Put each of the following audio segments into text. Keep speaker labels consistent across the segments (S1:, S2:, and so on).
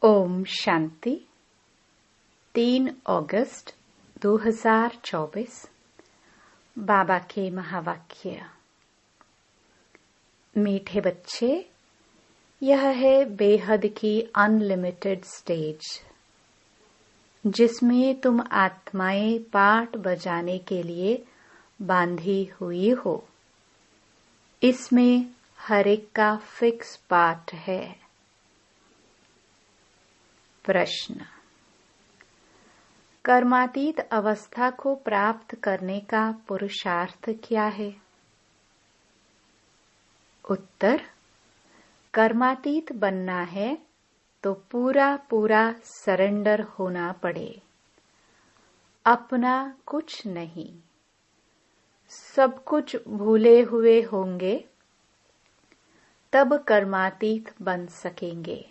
S1: ओम शांति। 3 अगस्त 2024 बाबा के महावाक्य। मीठे बच्चे, यह है बेहद की अनलिमिटेड स्टेज जिसमें तुम आत्माएं पाठ बजाने के लिए बांधी हुई हो। इसमें हर एक का फिक्स पाठ है। प्रश्न: कर्मातीत अवस्था को प्राप्त करने का पुरुषार्थ क्या है? उत्तर: कर्मातीत बनना है तो पूरा पूरा सरेंडर होना पड़े। अपना कुछ नहीं, सब कुछ भूले हुए होंगे, तब कर्मातीत बन सकेंगे।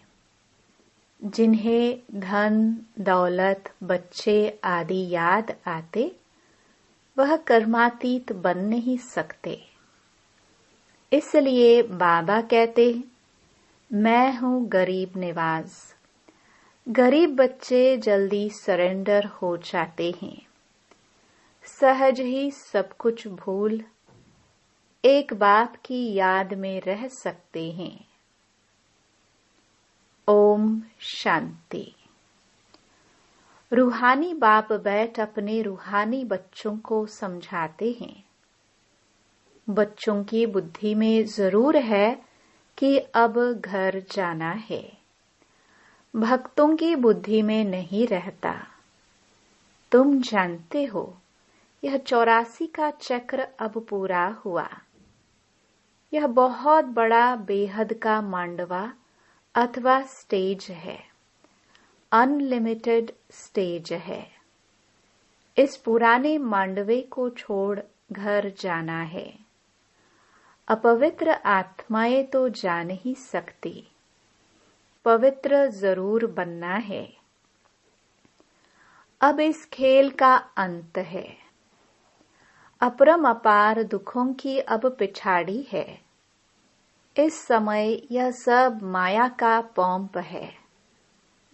S1: जिन्हें धन दौलत बच्चे आदि याद आते, वह कर्मातीत बन नहीं सकते। इसलिए बाबा कहते, मैं हूँ गरीब निवाज। गरीब बच्चे जल्दी सरेंडर हो जाते हैं। सहज ही सब कुछ भूल एक बाप की याद में रह सकते हैं। ओम शांति। रूहानी बाप बैठ अपने रूहानी बच्चों को समझाते हैं। बच्चों की बुद्धि में जरूर है कि अब घर जाना है। भक्तों की बुद्धि में नहीं रहता। तुम जानते हो, यह 84 का चक्र अब पूरा हुआ। यह बहुत बड़ा बेहद का मांडवा अथवा स्टेज है, अनलिमिटेड स्टेज है। इस पुराने मांडवे को छोड़ घर जाना है। अपवित्र आत्माएं तो जा नहीं सकती, पवित्र जरूर बनना है। अब इस खेल का अंत है। अपरम अपार दुखों की अब पिछाड़ी है। इस समय यह सब माया का पोंप है,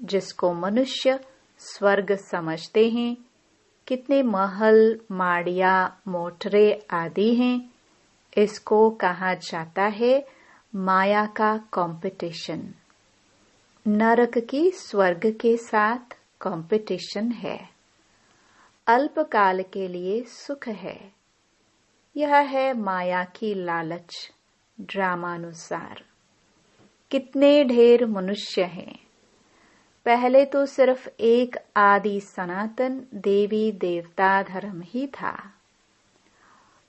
S1: जिसको मनुष्य स्वर्ग समझते हैं। कितने महल माड़िया मोटरे आदि हैं। इसको कहा जाता है माया का कंपटीशन। नरक की स्वर्ग के साथ कंपटीशन है। अल्पकाल के लिए सुख है। यह है माया की लालच। ड्रामानुसार कितने ढेर मनुष्य हैं। पहले तो सिर्फ एक आदि सनातन देवी देवता धर्म ही था।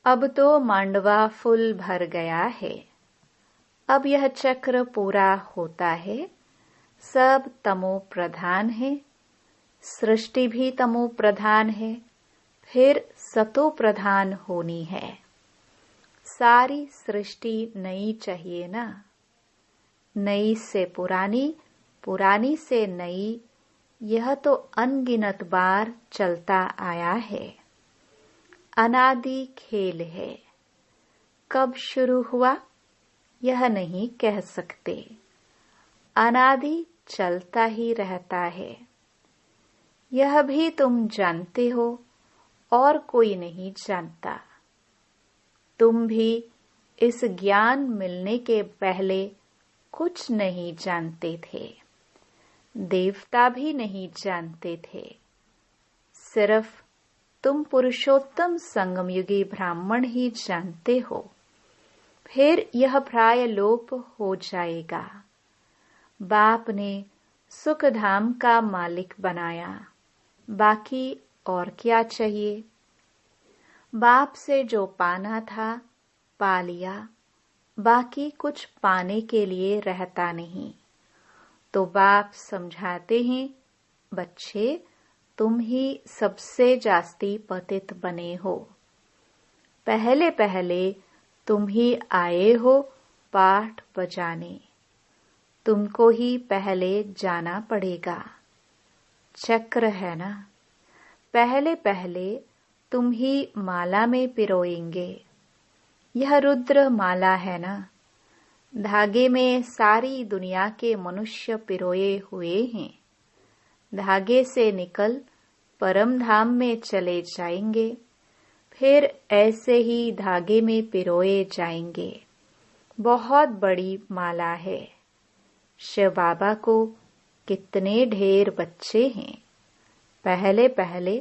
S1: अब तो मांडवा फुल भर गया है। अब यह चक्र पूरा होता है। सब तमो प्रधान है। सृष्टि भी तमो प्रधान है। फिर सतो प्रधान होनी है। सारी सृष्टि नई चाहिए ना। नई से पुरानी, पुरानी से नई, यह तो अनगिनत बार चलता आया है। अनादि खेल है। कब शुरू हुआ यह नहीं कह सकते। अनादि चलता ही रहता है। यह भी तुम जानते हो और कोई नहीं जानता। तुम भी इस ज्ञान मिलने के पहले कुछ नहीं जानते थे। देवता भी नहीं जानते थे। सिर्फ तुम पुरुषोत्तम संगमयुगी ब्राह्मण ही जानते हो। फिर यह प्राय लोप हो जाएगा। बाप ने सुखधाम का मालिक बनाया। बाकी और क्या चाहिए? बाप से जो पाना था पा लिया। बाकी कुछ पाने के लिए रहता नहीं। तो बाप समझाते हैं, बच्चे तुम ही सबसे जास्ती पतित बने हो। पहले पहले तुम ही आए हो पाठ बजाने। तुमको ही पहले जाना पड़ेगा। चक्र है ना। पहले पहले तुम ही माला में पिरोएंगे। यह रुद्र माला है ना। धागे में सारी दुनिया के मनुष्य पिरोए हुए हैं। धागे से निकल परम धाम में चले जाएंगे, फिर ऐसे ही धागे में पिरोए जाएंगे। बहुत बड़ी माला है। शिव बाबा को कितने ढेर बच्चे हैं। पहले पहले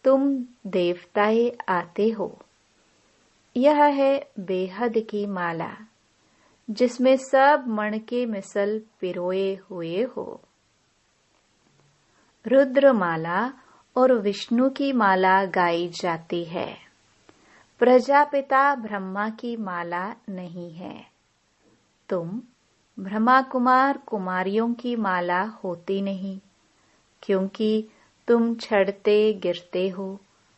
S1: तुम देवताएं आते हो। यह है बेहद की माला, जिसमें सब मण के मिसल पिरोए हुए हो। रुद्र माला और विष्णु की माला गाई जाती है। प्रजापिता ब्रह्मा की माला नहीं है। तुम ब्रह्मा कुमार कुमारियों की माला होती नहीं, क्योंकि तुम छड़ते गिरते हो,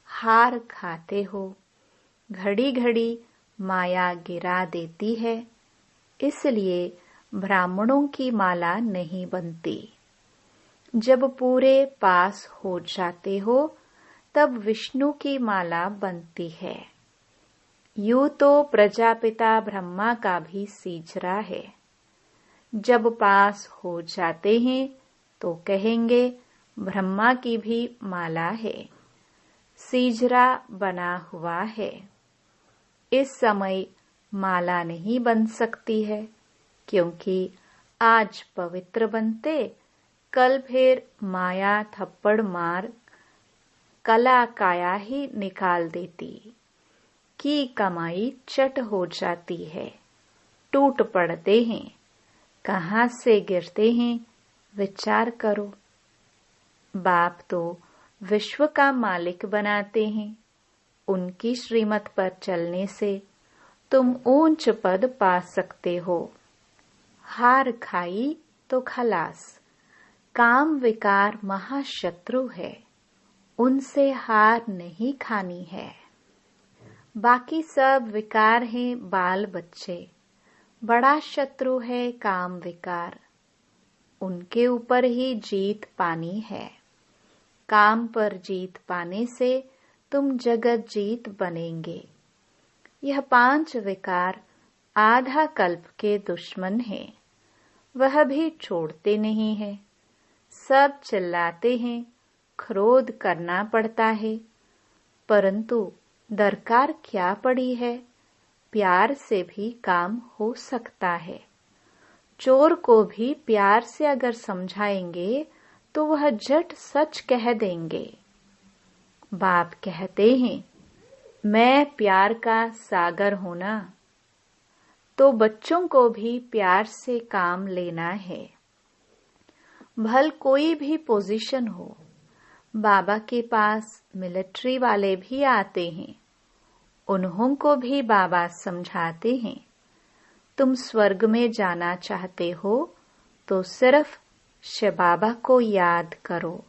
S1: हार खाते हो। घड़ी घड़ी माया गिरा देती है, इसलिए ब्राह्मणों की माला नहीं बनती। जब पूरे पास हो जाते हो तब विष्णु की माला बनती है। यूं तो प्रजापिता ब्रह्मा का भी सीजरा है। जब पास हो जाते हैं तो कहेंगे ब्रह्मा की भी माला है, सीजरा बना हुआ है। इस समय माला नहीं बन सकती है, क्योंकि आज पवित्र बनते कल फिर माया थप्पड़ मार कला काया ही निकाल देती। की कमाई चट हो जाती है, टूट पड़ते हैं। कहाँ से गिरते हैं विचार करो। बाप तो विश्व का मालिक बनाते हैं। उनकी श्रीमत पर चलने से तुम ऊंच पद पा सकते हो। हार खाई तो खलास। काम विकार महाशत्रु है, उनसे हार नहीं खानी है। बाकी सब विकार हैं बाल बच्चे, बड़ा शत्रु है काम विकार। उनके ऊपर ही जीत पानी है। काम पर जीत पाने से तुम जगत जीत बनेंगे। यह 5 विकार आधा कल्प के दुश्मन हैं। वह भी छोड़ते नहीं है। सब चिल्लाते हैं, क्रोध करना पड़ता है, परंतु दरकार क्या पड़ी है। प्यार से भी काम हो सकता है। चोर को भी प्यार से अगर समझाएंगे तो वह झट सच कह देंगे। बाप कहते हैं, मैं प्यार का सागर हूं ना। तो बच्चों को भी प्यार से काम लेना है। भल कोई भी पोजीशन हो, बाबा के पास मिलिट्री वाले भी आते हैं। उन्हों को भी बाबा समझाते हैं, तुम स्वर्ग में जाना चाहते हो तो सिर्फ शिव बाबा को याद करो।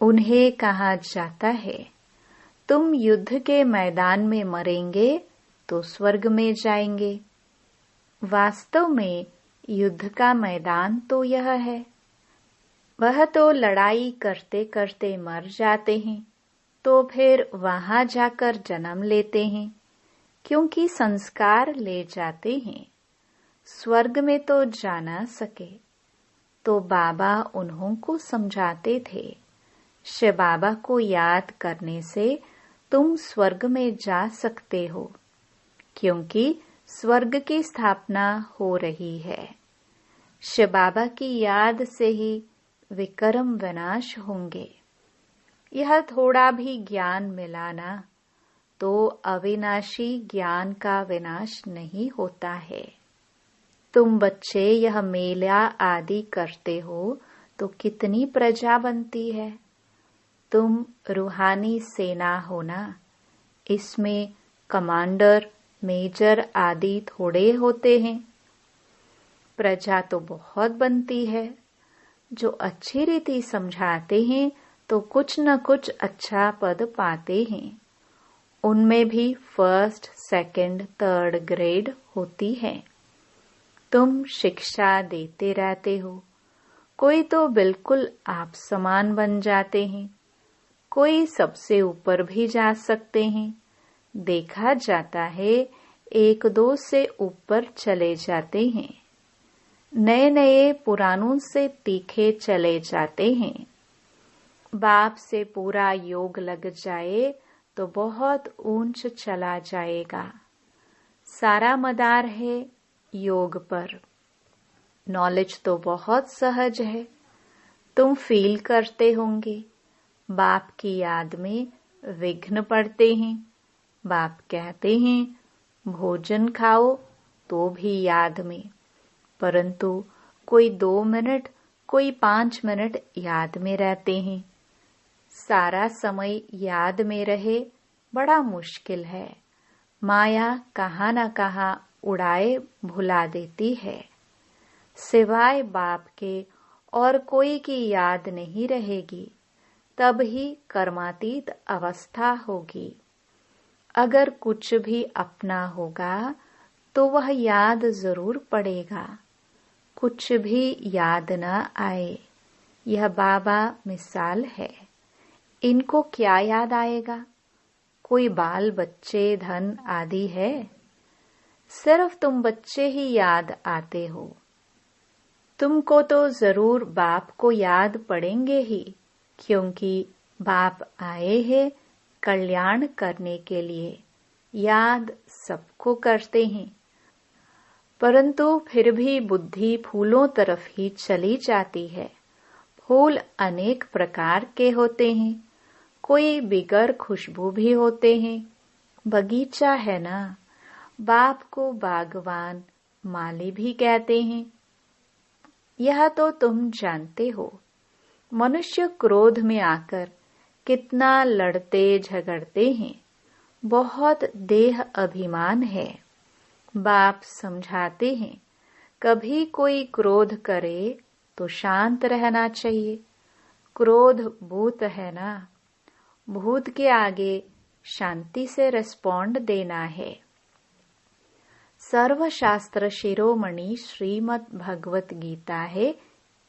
S1: उन्हें कहा जाता है, तुम युद्ध के मैदान में मरेंगे तो स्वर्ग में जाएंगे। वास्तव में युद्ध का मैदान तो यह है। वह तो लड़ाई करते करते मर जाते हैं, तो फिर वहां जाकर जन्म लेते हैं, क्योंकि संस्कार ले जाते हैं। स्वर्ग में तो जा ना सके, तो बाबा उन्हों को समझाते थे, शिव बाबा को याद करने से तुम स्वर्ग में जा सकते हो, क्योंकि स्वर्ग की स्थापना हो रही है। शिव बाबा की याद से ही विक्रम विनाश होंगे। यह थोड़ा भी ज्ञान मिला ना तो अविनाशी ज्ञान का विनाश नहीं होता है। तुम बच्चे यह मेला आदि करते हो तो कितनी प्रजा बनती है। तुम रूहानी सेना हो ना, इसमें कमांडर मेजर आदि थोड़े होते हैं। प्रजा तो बहुत बनती है। जो अच्छी रीति समझाते हैं तो कुछ न कुछ अच्छा पद पाते हैं। उनमें भी फर्स्ट, सेकंड, थर्ड ग्रेड होती है। तुम शिक्षा देते रहते हो। कोई तो बिल्कुल आप समान बन जाते हैं, कोई सबसे ऊपर भी जा सकते हैं। देखा जाता है एक दो से ऊपर चले जाते हैं, नए नए पुरानों से तीखे चले जाते हैं। बाप से पूरा योग लग जाए तो बहुत ऊंच चला जाएगा। सारा मदार है योग पर। नॉलेज तो बहुत सहज है, तुम फील करते होंगे। बाप की याद में विघ्न पड़ते हैं। बाप कहते हैं भोजन खाओ तो भी याद में, परंतु कोई 2 मिनट कोई 5 मिनट याद में रहते हैं। सारा समय याद में रहे बड़ा मुश्किल है। माया कहाँ न कहाँ उड़ाए भुला देती है। सिवाय बाप के और कोई की याद नहीं रहेगी, तब ही कर्मातीत अवस्था होगी। अगर कुछ भी अपना होगा तो वह याद जरूर पड़ेगा। कुछ भी याद न आए, यह बाबा मिसाल है। इनको क्या याद आएगा? कोई बाल बच्चे धन आदि है? सिर्फ तुम बच्चे ही याद आते हो। तुमको तो जरूर बाप को याद पड़ेंगे ही, क्योंकि बाप आए हैं कल्याण करने के लिए। याद सबको करते हैं, परंतु फिर भी बुद्धि फूलों तरफ ही चली जाती है। फूल अनेक प्रकार के होते हैं, कोई बिगर खुशबू भी होते हैं। बगीचा है ना, बाप को बागवान माली भी कहते हैं। यह तो तुम जानते हो। मनुष्य क्रोध में आकर कितना लड़ते झगड़ते हैं। बहुत देह अभिमान है। बाप समझाते हैं कभी कोई क्रोध करे तो शांत रहना चाहिए। क्रोध भूत है ना, भूत के आगे शांति से रिस्पॉन्ड देना है। सर्वशास्त्र शिरोमणि श्रीमद् भगवत गीता है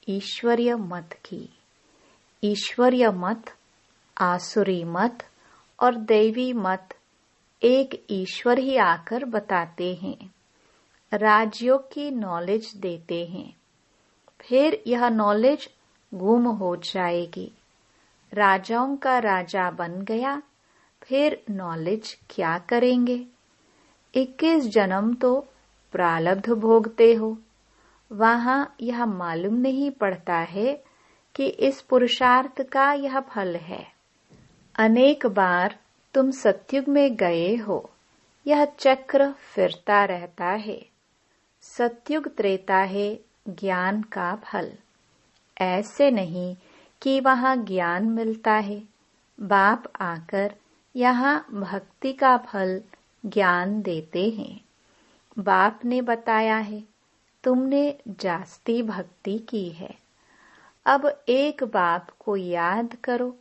S1: ईश्वरीय मत की। ईश्वरीय मत, आसुरी मत और दैवी मत एक ईश्वर ही आकर बताते हैं। राजयोग की नॉलेज देते हैं, फिर यह नॉलेज गुम हो जाएगी। राजाओं का राजा बन गया, फिर नॉलेज क्या करेंगे? 21 जन्म तो प्रारब्ध भोगते हो। वहां यह मालूम नहीं पड़ता है कि इस पुरुषार्थ का यह फल है। अनेक बार तुम सतयुग में गए हो, यह चक्र फिरता रहता है। सतयुग त्रेता है ज्ञान का फल। ऐसे नहीं कि वहां ज्ञान मिलता है। बाप आकर यहाँ भक्ति का फल ज्ञान देते हैं। बाप ने बताया है तुमने जास्ती भक्ति की है। अब एक बाप को याद करो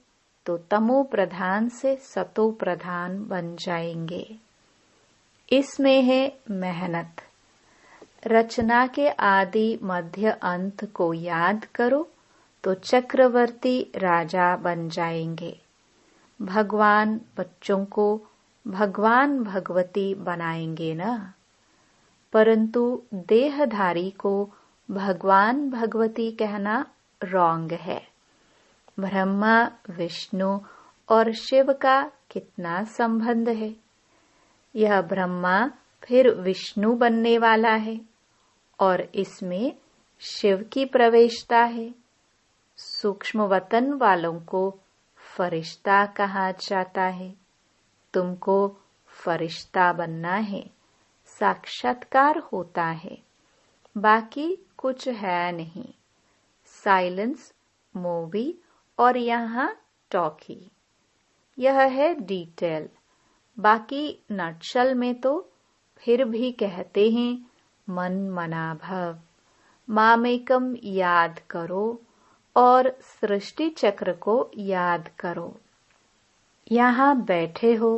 S1: तो तमो प्रधान से सतो प्रधान बन जाएंगे। इसमें है मेहनत। रचना के आदि मध्य अंत को याद करो तो चक्रवर्ती राजा बन जाएंगे। भगवान बच्चों को भगवान भगवती बनाएंगे ना, परंतु देहधारी को भगवान भगवती कहना रॉन्ग है। ब्रह्मा विष्णु और शिव का कितना संबंध है? यह ब्रह्मा फिर विष्णु बनने वाला है और इसमें शिव की प्रवेशता है। सूक्ष्म वतन वालों को फरिश्ता कहा जाता है। तुमको फरिश्ता बनना है, साक्षात्कार होता है, बाकी कुछ है नहीं। साइलेंस, मूवी और यहाँ टॉकी, यह है डिटेल। बाकी नटशल में तो फिर भी कहते हैं मन मना भव, मामेकम याद करो और सृष्टि चक्र को याद करो। यहाँ बैठे हो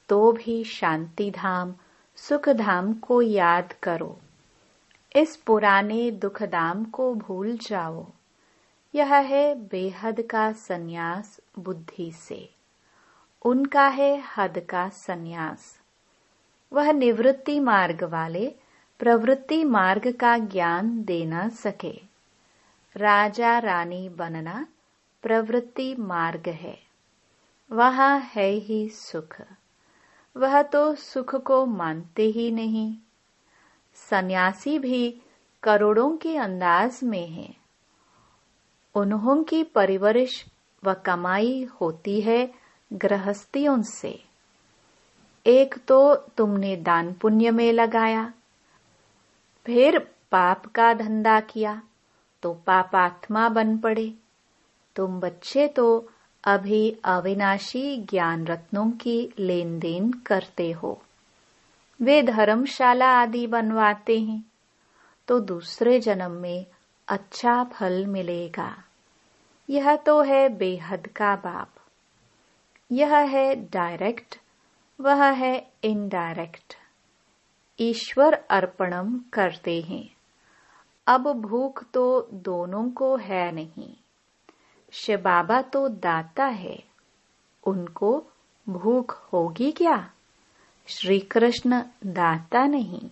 S1: तो भी शांति धाम सुख धाम को याद करो। इस पुराने दुख धाम को भूल जाओ। यह है बेहद का सन्यास बुद्धि से, उनका है हद का सन्यास। वह निवृत्ति मार्ग वाले प्रवृत्ति मार्ग का ज्ञान दे न सके। राजा रानी बनना प्रवृत्ति मार्ग है, वहाँ है ही सुख। वह तो सुख को मानते ही नहीं। सन्यासी भी करोड़ों के अंदाज में है। उन्हों की परवरिश व कमाई होती है गृहस्थियों से। एक तो तुमने दान पुण्य में लगाया, फिर पाप का धंधा किया तो पापात्मा बन पड़े। तुम बच्चे तो अभी अविनाशी ज्ञान रत्नों की लेन देन करते हो। वे धर्मशाला आदि बनवाते हैं तो दूसरे जन्म में अच्छा फल मिलेगा। यह तो है बेहद का बाप। यह है डायरेक्ट, वह है इनडायरेक्ट। ईश्वर अर्पणम करते हैं। अब भूख तो दोनों को है नहीं। शिव बाबा तो दाता है, उनको भूख होगी क्या? श्री कृष्ण दाता नहीं,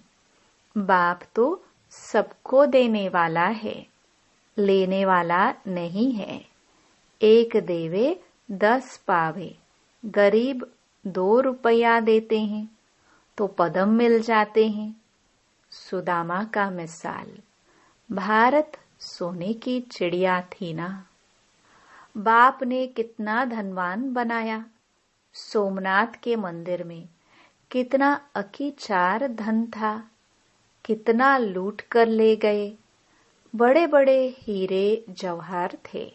S1: बाप तो सबको देने वाला है, लेने वाला नहीं है। एक देवे 10 पावे। गरीब 2 रुपया देते हैं तो पदम मिल जाते हैं। सुदामा का मिसाल। भारत सोने की चिड़िया थी ना। बाप ने कितना धनवान बनाया। सोमनाथ के मंदिर में कितना अकीचार धन था, कितना लूट कर ले गए। बड़े बड़े हीरे जवाहर थे,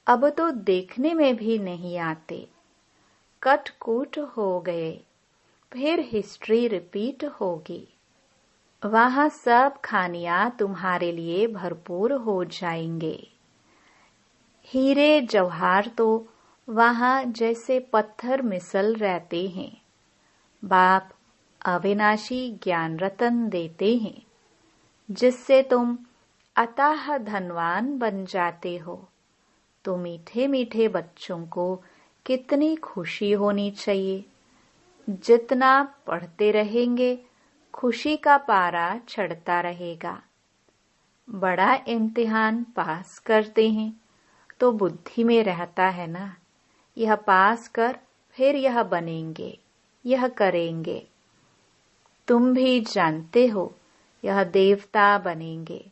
S1: अब तो देखने में भी नहीं आते। कटकूट हो गए, फिर हिस्ट्री रिपीट होगी। वहां सब खानियां तुम्हारे लिए भरपूर हो जाएंगे। हीरे जवाहर तो वहां जैसे पत्थर मिसल रहते हैं। बाप अविनाशी ज्ञान रतन देते हैं, जिससे तुम अथाह धनवान बन जाते हो। तो मीठे मीठे बच्चों को कितनी खुशी होनी चाहिए। जितना पढ़ते रहेंगे खुशी का पारा चढ़ता रहेगा। बड़ा इम्तिहान पास करते हैं तो बुद्धि में रहता है ना, यह पास कर फिर यह बनेंगे, यह करेंगे। तुम भी जानते हो यह देवता बनेंगे।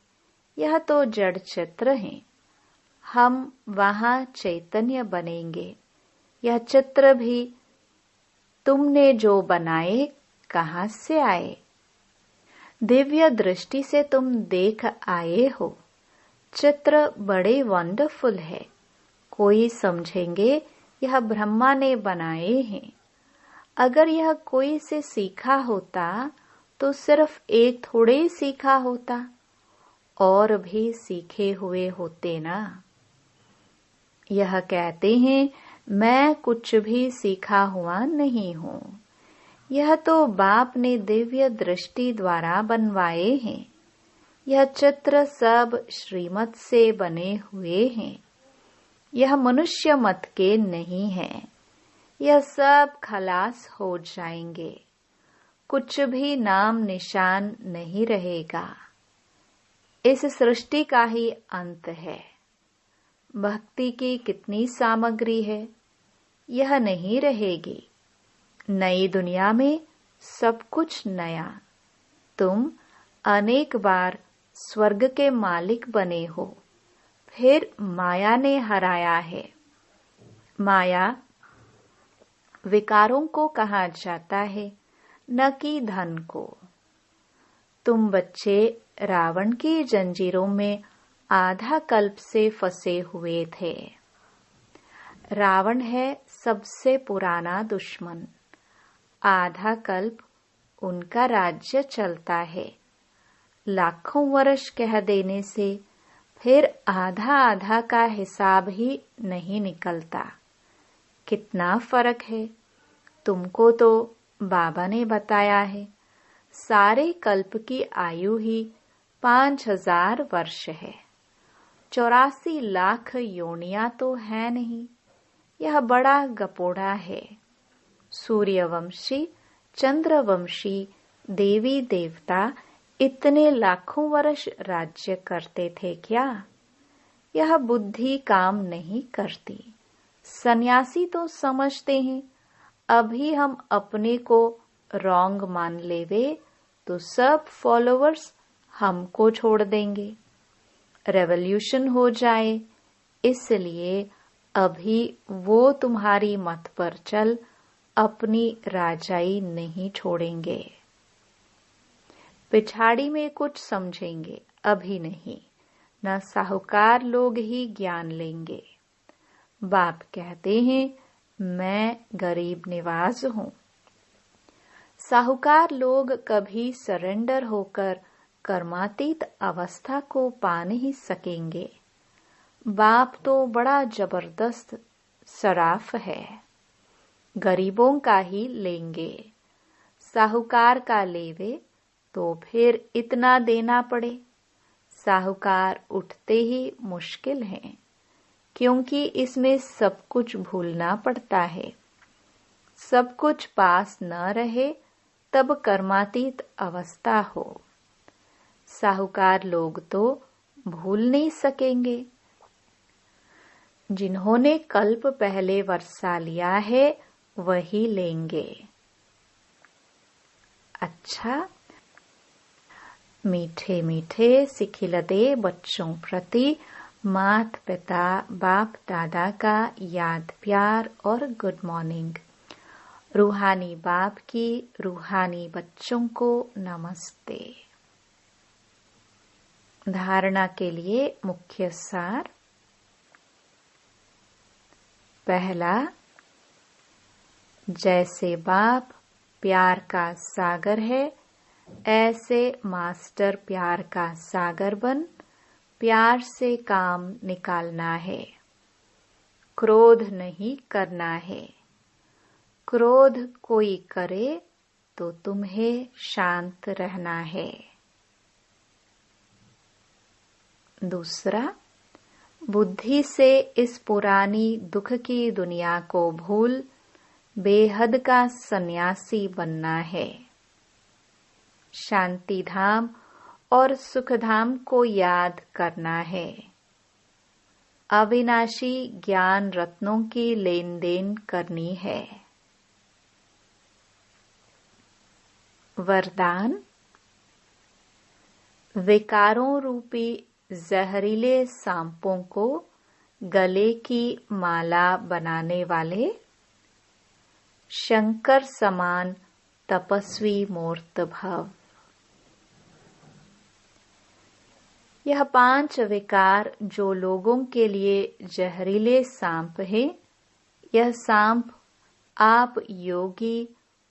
S1: यह तो जड़ चित्र हैं। हम वहां चैतन्य बनेंगे। यह चित्र भी तुमने जो बनाए कहाँ से आए? दिव्य दृष्टि से तुम देख आए हो। चित्र बड़े वंडरफुल है। कोई समझेंगे यह ब्रह्मा ने बनाए हैं। अगर यह कोई से सीखा होता तो सिर्फ एक थोड़े सीखा होता, और भी सीखे हुए होते ना। यह कहते हैं मैं कुछ भी सीखा हुआ नहीं हूँ। यह तो बाप ने दिव्य दृष्टि द्वारा बनवाए हैं। यह चित्र सब श्रीमत से बने हुए हैं। यह मनुष्य मत के नहीं है। यह सब खलास हो जाएंगे। कुछ भी नाम निशान नहीं रहेगा। इस सृष्टि का ही अंत है। भक्ति की कितनी सामग्री है, यह नहीं रहेगी। नई दुनिया में सब कुछ नया। तुम अनेक बार स्वर्ग के मालिक बने हो, फिर माया ने हराया है। माया विकारों को कहा जाता है, न कि धन को। तुम बच्चे रावण की जंजीरों में आधा कल्प से फंसे हुए थे। रावण है सबसे पुराना दुश्मन। आधा कल्प उनका राज्य चलता है। लाखों वर्ष कह देने से फिर आधा आधा का हिसाब ही नहीं निकलता। कितना फर्क है। तुमको तो बाबा ने बताया है, सारे कल्प की आयु ही 5000 वर्ष है। 84 लाख योनियां तो है नहीं। यह बड़ा गपोड़ा है। सूर्यवंशी चंद्रवंशी देवी देवता इतने लाखों वर्ष राज्य करते थे क्या? यह बुद्धि काम नहीं करती। सन्यासी तो समझते हैं अभी हम अपने को रॉन्ग मान लेवे तो सब फॉलोवर्स हमको छोड़ देंगे, रेवोल्यूशन हो जाए, इसलिए अभी वो तुम्हारी मत पर चल अपनी राजाई नहीं छोड़ेंगे। पिछाड़ी में कुछ समझेंगे, अभी नहीं। न साहूकार लोग ही ज्ञान लेंगे। बाप कहते हैं मैं गरीब निवाज हूँ। साहूकार लोग कभी सरेंडर होकर कर्मातीत अवस्था को पा नहीं सकेंगे। बाप तो बड़ा जबरदस्त सराफ है, गरीबों का ही लेंगे। साहूकार का लेवे तो फिर इतना देना पड़े। साहूकार उठते ही मुश्किल है, क्योंकि इसमें सब कुछ भूलना पड़ता है। सब कुछ पास न रहे तब कर्मातीत अवस्था हो। साहूकार लोग तो भूल नहीं सकेंगे। जिन्होंने कल्प पहले वर्षा लिया है वही लेंगे। अच्छा, मीठे मीठे सिखिलते बच्चों प्रति माता पिता बाप दादा का याद प्यार और गुड मॉर्निंग। रूहानी बाप की रूहानी बच्चों को नमस्ते। धारणा के लिए मुख्य सार। पहला, जैसे बाप प्यार का सागर है, ऐसे मास्टर प्यार का सागर बन प्यार से काम निकालना है। क्रोध नहीं करना है। क्रोध कोई करे तो तुम्हें शांत रहना है। दूसरा, बुद्धि से इस पुरानी दुख की दुनिया को भूल बेहद का सन्यासी बनना है। शांति धाम और सुख धाम को याद करना है। अविनाशी ज्ञान रत्नों की लेन देन करनी है। वरदान। विकारों रूपी जहरीले सांपों को गले की माला बनाने वाले शंकर समान तपस्वी मूर्त भव। यह 5 विकार जो लोगों के लिए जहरीले सांप है, यह सांप आप योगी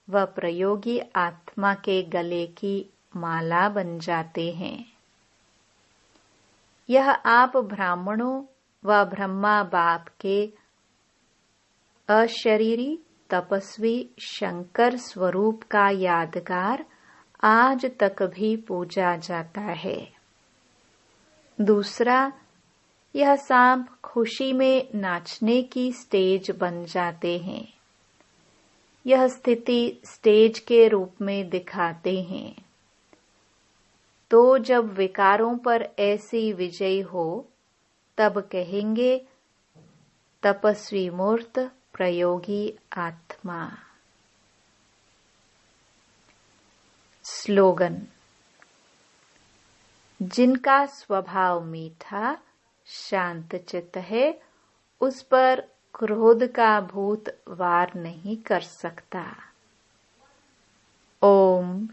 S1: व प्रयोगी आत्मा के गले की माला बन जाते हैं। यह आप ब्राह्मणों व ब्रह्मा बाप के अशरीरी तपस्वी शंकर स्वरूप का यादगार आज तक भी पूजा जाता है। दूसरा, यह सांप खुशी में नाचने की स्टेज बन जाते हैं। यह स्थिति स्टेज के रूप में दिखाते हैं। तो जब विकारों पर ऐसी विजय हो तब कहेंगे तपस्वी मूर्त प्रयोगी आत्मा। स्लोगन। जिनका स्वभाव मीठा शांत चित्त है, उस पर क्रोध का भूत वार नहीं कर सकता। ओम